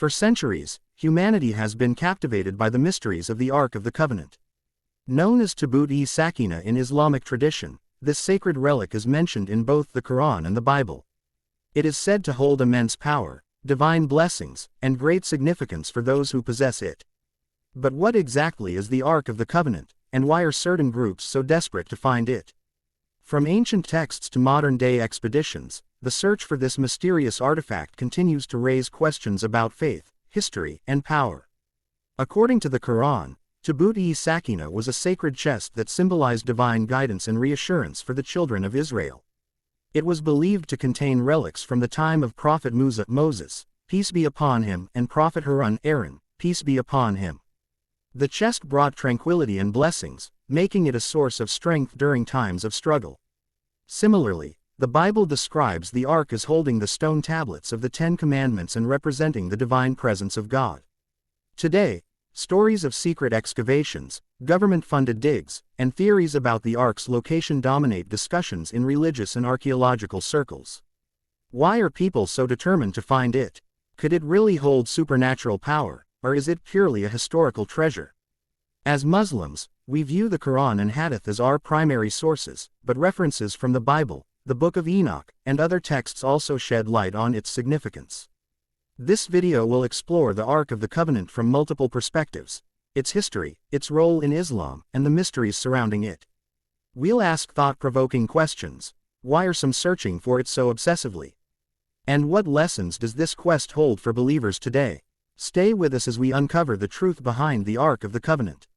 For centuries, humanity has been captivated by the mysteries of the Ark of the Covenant. Known as Taboot-e-Saqina in Islamic tradition, this sacred relic is mentioned in both the Quran and the Bible. It is said to hold immense power, divine blessings, and great significance for those who possess it. But what exactly is the Ark of the Covenant, and why are certain groups so desperate to find it? From ancient texts to modern-day expeditions, the search for this mysterious artifact continues to raise questions about faith, history, and power. According to the Quran, Taboot-e-Saqina was a sacred chest that symbolized divine guidance and reassurance for the children of Israel. It was believed to contain relics from the time of Prophet Moses, peace be upon him, and Prophet Aaron, peace be upon him. The chest brought tranquility and blessings, making it a source of strength during times of struggle. Similarly, the Bible describes the Ark as holding the stone tablets of the Ten Commandments and representing the divine presence of God. Today, stories of secret excavations, government-funded digs, and theories about the Ark's location dominate discussions in religious and archaeological circles. Why are people so determined to find it? Could it really hold supernatural power, or is it purely a historical treasure? As Muslims, we view the Quran and Hadith as our primary sources, but references from the Bible, the Book of Enoch, and other texts also shed light on its significance. This video will explore the Ark of the Covenant from multiple perspectives: its history, its role in Islam, and the mysteries surrounding it. We'll ask thought-provoking questions. Why are some searching for it so obsessively? And what lessons does this quest hold for believers today? Stay with us as we uncover the truth behind the Ark of the Covenant.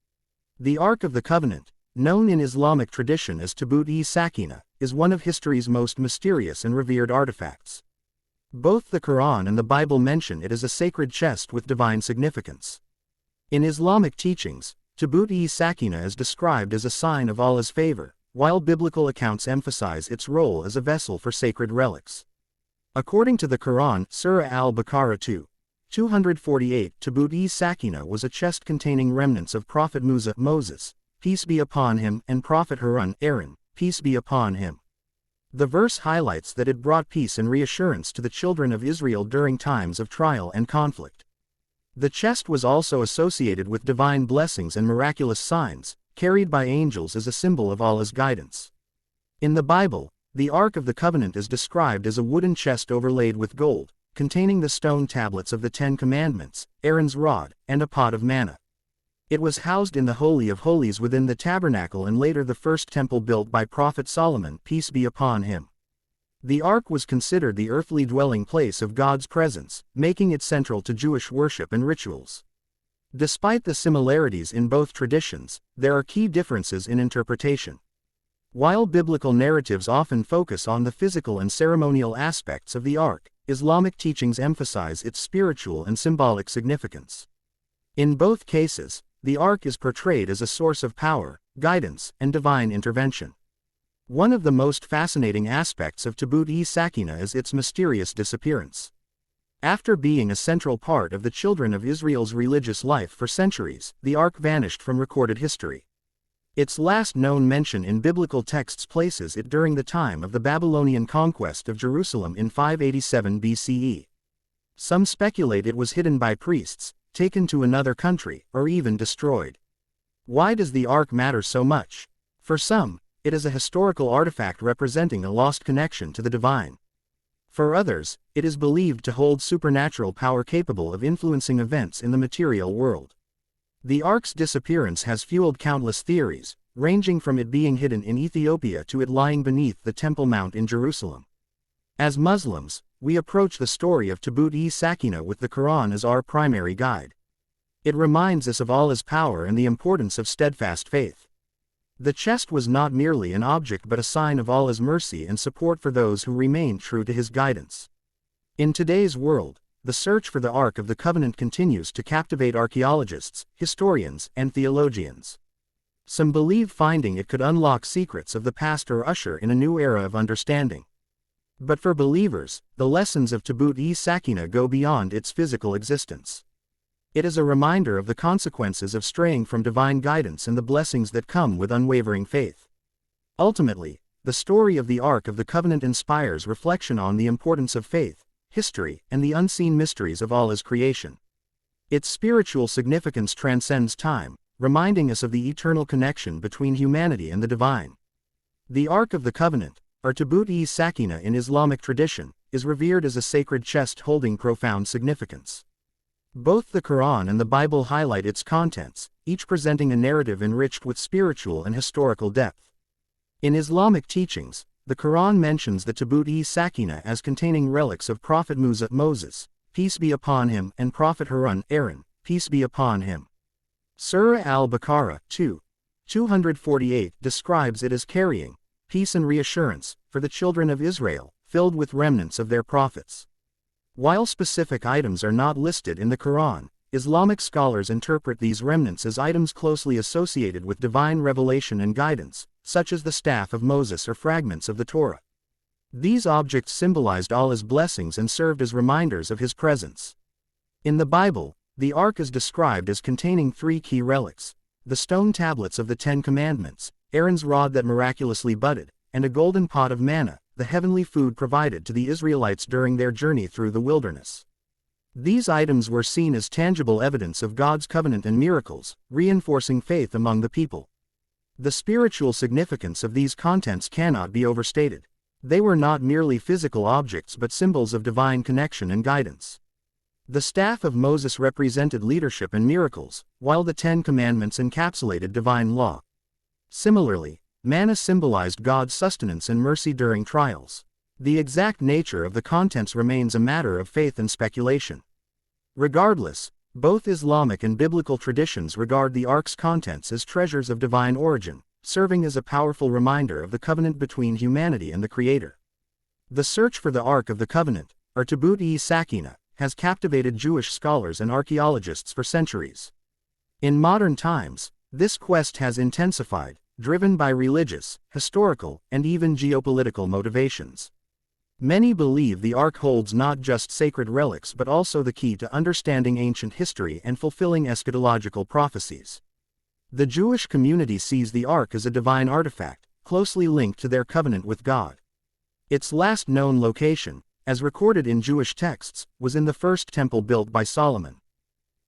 The Ark of the Covenant, known in Islamic tradition as Taboot-e-Saqina, is one of history's most mysterious and revered artifacts. Both the Quran and the Bible mention it as a sacred chest with divine significance. In Islamic teachings, Taboot-e-Saqina is described as a sign of Allah's favor, while biblical accounts emphasize its role as a vessel for sacred relics. According to the Quran, Surah Al-Baqarah 2:248, Taboot-e-Saqina was a chest containing remnants of Prophet Moses, peace be upon him, and Prophet Aaron, peace be upon him. The verse highlights that it brought peace and reassurance to the children of Israel during times of trial and conflict. The chest was also associated with divine blessings and miraculous signs, carried by angels as a symbol of Allah's guidance. In the Bible, the Ark of the Covenant is described as a wooden chest overlaid with gold, containing the stone tablets of the Ten Commandments, Aaron's rod, and a pot of manna. It was housed in the Holy of Holies within the tabernacle and later the first temple built by Prophet Solomon, peace be upon him. The Ark was considered the earthly dwelling place of God's presence, making it central to Jewish worship and rituals. Despite the similarities in both traditions, there are key differences in interpretation. While biblical narratives often focus on the physical and ceremonial aspects of the Ark, Islamic teachings emphasize its spiritual and symbolic significance. In both cases, the Ark is portrayed as a source of power, guidance, and divine intervention. One of the most fascinating aspects of Taboot-e-Saqina is its mysterious disappearance. After being a central part of the children of Israel's religious life for centuries, the Ark vanished from recorded history. Its last known mention in biblical texts places it during the time of the Babylonian conquest of Jerusalem in 587 BCE. Some speculate it was hidden by priests, taken to another country, or even destroyed. Why does the Ark matter so much? For some, it is a historical artifact representing a lost connection to the divine. For others, it is believed to hold supernatural power capable of influencing events in the material world. The Ark's disappearance has fueled countless theories, ranging from it being hidden in Ethiopia to it lying beneath the Temple Mount in Jerusalem. As Muslims, we approach the story of Taboot-e-Saqina with the Quran as our primary guide. It reminds us of Allah's power and the importance of steadfast faith. The chest was not merely an object but a sign of Allah's mercy and support for those who remain true to His guidance. In today's world, the search for the Ark of the Covenant continues to captivate archaeologists, historians, and theologians. Some believe finding it could unlock secrets of the past or usher in a new era of understanding. But for believers, the lessons of Taboot-e-Saqina go beyond its physical existence. It is a reminder of the consequences of straying from divine guidance and the blessings that come with unwavering faith. Ultimately, the story of the Ark of the Covenant inspires reflection on the importance of faith, history, and the unseen mysteries of Allah's creation. Its spiritual significance transcends time, reminding us of the eternal connection between humanity and the divine. The Ark of the Covenant, or Taboot-e-Saqina in Islamic tradition, is revered as a sacred chest holding profound significance. Both the Quran and the Bible highlight its contents, each presenting a narrative enriched with spiritual and historical depth. In Islamic teachings, the Quran mentions the Taboot-e-Saqina as containing relics of Prophet Musa Moses, peace be upon him, and Prophet Harun Aaron, peace be upon him. Surah al-Baqarah 2:248 describes it as carrying peace and reassurance for the children of Israel, filled with remnants of their prophets. While specific items are not listed in the Quran, Islamic scholars interpret these remnants as items closely associated with divine revelation and guidance, such as the staff of Moses or fragments of the Torah. These objects symbolized Allah's blessings and served as reminders of His presence. In the Bible, the Ark is described as containing three key relics: the stone tablets of the Ten Commandments, Aaron's rod that miraculously budded, and a golden pot of manna, the heavenly food provided to the Israelites during their journey through the wilderness. These items were seen as tangible evidence of God's covenant and miracles, reinforcing faith among the people. The spiritual significance of these contents cannot be overstated. They were not merely physical objects but symbols of divine connection and guidance. The staff of Moses represented leadership and miracles, while the Ten Commandments encapsulated divine law. Similarly, manna symbolized God's sustenance and mercy during trials. The exact nature of the contents remains a matter of faith and speculation. Regardless, both Islamic and biblical traditions regard the Ark's contents as treasures of divine origin, serving as a powerful reminder of the covenant between humanity and the Creator. The search for the Ark of the Covenant, or Taboot-e-Saqina, has captivated Jewish scholars and archaeologists for centuries. In modern times, this quest has intensified, driven by religious, historical, and even geopolitical motivations. Many believe the Ark holds not just sacred relics but also the key to understanding ancient history and fulfilling eschatological prophecies. The Jewish community sees the Ark as a divine artifact, closely linked to their covenant with God. Its last known location, as recorded in Jewish texts, was in the first temple built by Solomon.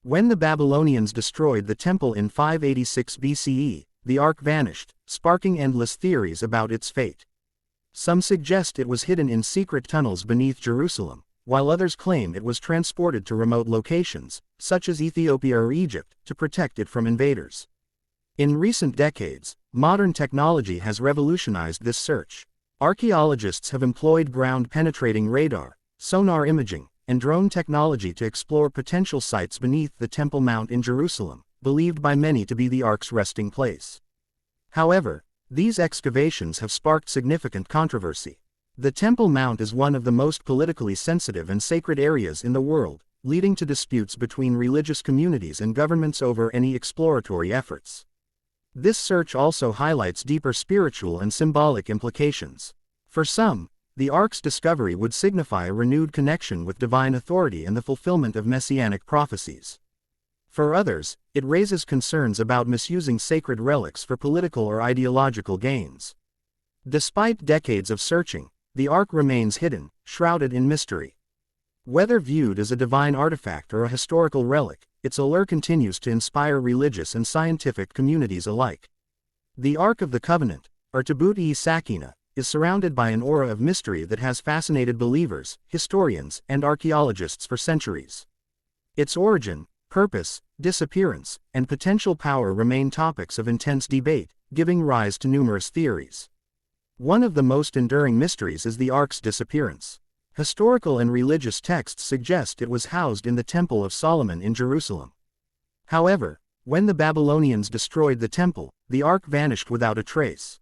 When the Babylonians destroyed the temple in 586 BCE, the Ark vanished, sparking endless theories about its fate. Some suggest it was hidden in secret tunnels beneath Jerusalem, while others claim it was transported to remote locations, such as Ethiopia or Egypt, to protect it from invaders. In recent decades, modern technology has revolutionized this search. Archaeologists have employed ground-penetrating radar, sonar imaging, and drone technology to explore potential sites beneath the Temple Mount in Jerusalem, believed by many to be the Ark's resting place. However, these excavations have sparked significant controversy. The Temple Mount is one of the most politically sensitive and sacred areas in the world, leading to disputes between religious communities and governments over any exploratory efforts. This search also highlights deeper spiritual and symbolic implications. For some, the Ark's discovery would signify a renewed connection with divine authority and the fulfillment of messianic prophecies. For others, it raises concerns about misusing sacred relics for political or ideological gains. Despite decades of searching, the Ark remains hidden, shrouded in mystery. Whether viewed as a divine artifact or a historical relic, its allure continues to inspire religious and scientific communities alike. The Ark of the Covenant, or Taboot-e-Saqina, is surrounded by an aura of mystery that has fascinated believers, historians, and archaeologists for centuries. Its origin, purpose, disappearance, and potential power remain topics of intense debate, giving rise to numerous theories. One of the most enduring mysteries is the Ark's disappearance. Historical and religious texts suggest it was housed in the Temple of Solomon in Jerusalem. However, when the Babylonians destroyed the temple, the Ark vanished without a trace.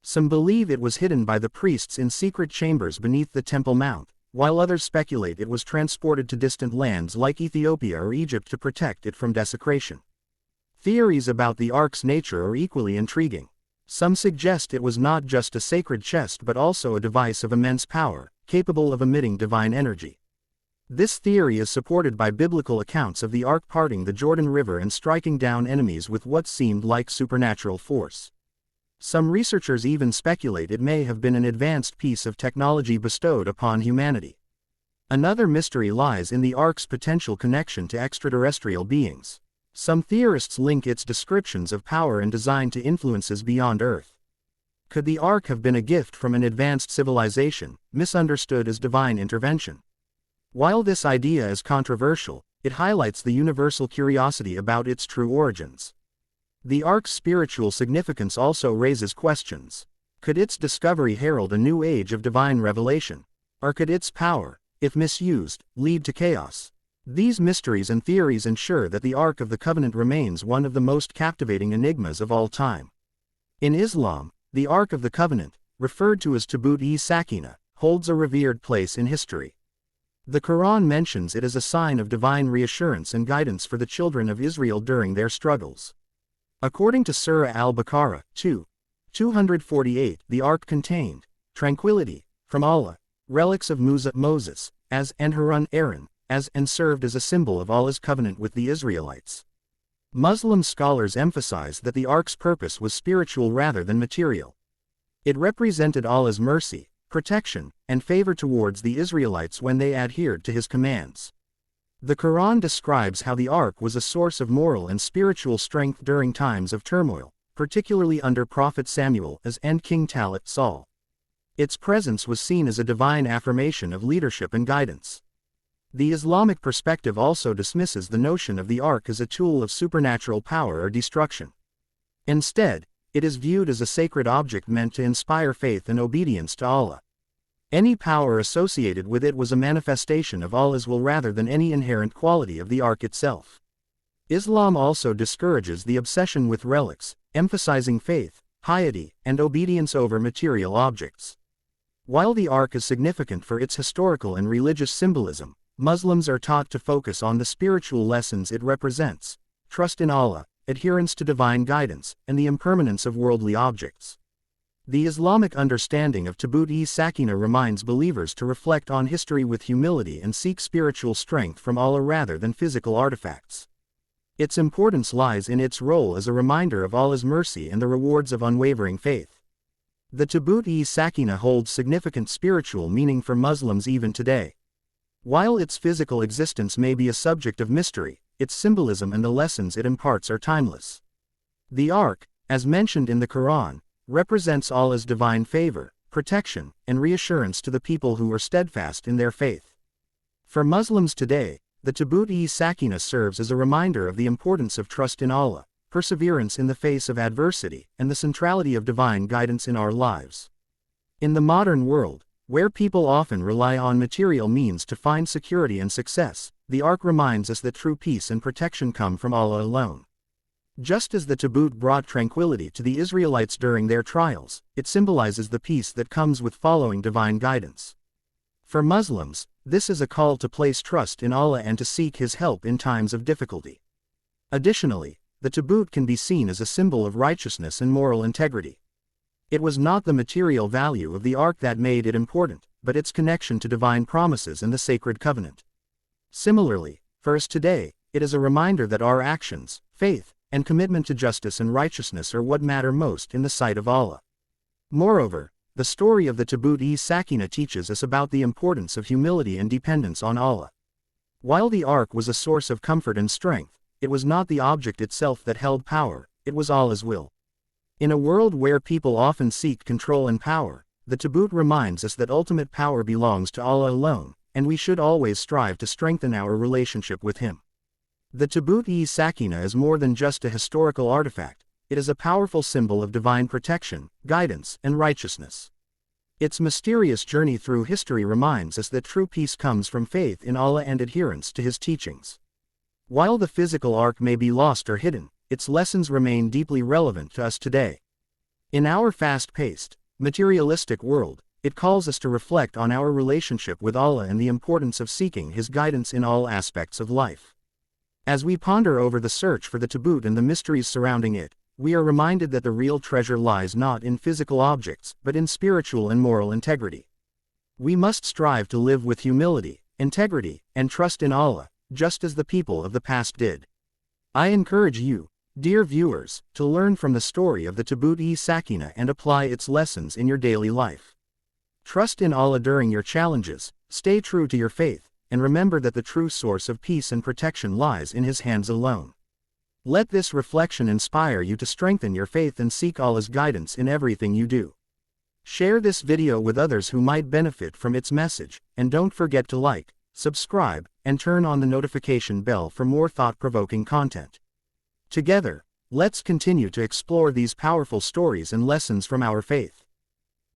Some believe it was hidden by the priests in secret chambers beneath the Temple Mount, while others speculate it was transported to distant lands like Ethiopia or Egypt to protect it from desecration. Theories about the Ark's nature are equally intriguing. Some suggest it was not just a sacred chest but also a device of immense power, capable of emitting divine energy. This theory is supported by biblical accounts of the Ark parting the Jordan River and striking down enemies with what seemed like supernatural force. Some researchers even speculate it may have been an advanced piece of technology bestowed upon humanity. Another mystery lies in the Ark's potential connection to extraterrestrial beings. Some theorists link its descriptions of power and design to influences beyond Earth. Could the Ark have been a gift from an advanced civilization, misunderstood as divine intervention? While this idea is controversial, it highlights the universal curiosity about its true origins. The Ark's spiritual significance also raises questions. Could its discovery herald a new age of divine revelation? Or could its power, if misused, lead to chaos? These mysteries and theories ensure that the Ark of the Covenant remains one of the most captivating enigmas of all time. In Islam, the Ark of the Covenant, referred to as Taboot-e-Saqina, holds a revered place in history. The Quran mentions it as a sign of divine reassurance and guidance for the children of Israel during their struggles. According to Surah Al-Baqarah 2:248, the Ark contained tranquility from Allah, relics of Moses, as and Harun Aaron, as and served as a symbol of Allah's covenant with the Israelites. Muslim scholars emphasize that the Ark's purpose was spiritual rather than material. It represented Allah's mercy, protection, and favor towards the Israelites when they adhered to his commands. The Quran describes how the Ark was a source of moral and spiritual strength during times of turmoil, particularly under Prophet Samuel and King Saul. Its presence was seen as a divine affirmation of leadership and guidance. The Islamic perspective also dismisses the notion of the Ark as a tool of supernatural power or destruction. Instead, it is viewed as a sacred object meant to inspire faith and obedience to Allah. Any power associated with it was a manifestation of Allah's will rather than any inherent quality of the Ark itself. Islam also discourages the obsession with relics, emphasizing faith, piety, and obedience over material objects. While the Ark is significant for its historical and religious symbolism, Muslims are taught to focus on the spiritual lessons it represents: trust in Allah, adherence to divine guidance, and the impermanence of worldly objects. The Islamic understanding of Taboot-e-Saqina reminds believers to reflect on history with humility and seek spiritual strength from Allah rather than physical artifacts. Its importance lies in its role as a reminder of Allah's mercy and the rewards of unwavering faith. The Taboot-e-Saqina holds significant spiritual meaning for Muslims even today. While its physical existence may be a subject of mystery, its symbolism and the lessons it imparts are timeless. The Ark, as mentioned in the Quran, represents Allah's divine favor, protection, and reassurance to the people who are steadfast in their faith. For Muslims today, the Taboot-e-Saqina serves as a reminder of the importance of trust in Allah, perseverance in the face of adversity, and the centrality of divine guidance in our lives. In the modern world, where people often rely on material means to find security and success, the Ark reminds us that true peace and protection come from Allah alone. Just as the Taboot brought tranquility to the Israelites during their trials, it symbolizes the peace that comes with following divine guidance. For Muslims, this is a call to place trust in Allah and to seek His help in times of difficulty. Additionally, the Taboot can be seen as a symbol of righteousness and moral integrity. It was not the material value of the Ark that made it important, but its connection to divine promises and the sacred covenant. Similarly, for us today, it is a reminder that our actions, faith, and commitment to justice and righteousness are what matter most in the sight of Allah. Moreover, the story of the Taboot-e-Saqina teaches us about the importance of humility and dependence on Allah. While the Ark was a source of comfort and strength, it was not the object itself that held power, it was Allah's will. In a world where people often seek control and power, the Taboot reminds us that ultimate power belongs to Allah alone, and we should always strive to strengthen our relationship with Him. The Taboot-e-Saqina is more than just a historical artifact, it is a powerful symbol of divine protection, guidance, and righteousness. Its mysterious journey through history reminds us that true peace comes from faith in Allah and adherence to His teachings. While the physical Ark may be lost or hidden, its lessons remain deeply relevant to us today. In our fast-paced, materialistic world, it calls us to reflect on our relationship with Allah and the importance of seeking His guidance in all aspects of life. As we ponder over the search for the Taboot and the mysteries surrounding it, we are reminded that the real treasure lies not in physical objects, but in spiritual and moral integrity. We must strive to live with humility, integrity, and trust in Allah, just as the people of the past did. I encourage you, dear viewers, to learn from the story of the Taboot-e-Saqina and apply its lessons in your daily life. Trust in Allah during your challenges, Stay true to your faith, and remember that the true source of peace and protection lies in His hands alone. Let this reflection inspire you to strengthen your faith and seek Allah's guidance in everything you do. Share this video with others who might benefit from its message, and don't forget to like, subscribe, and turn on the notification bell for more thought-provoking content. Together, let's continue to explore these powerful stories and lessons from our faith.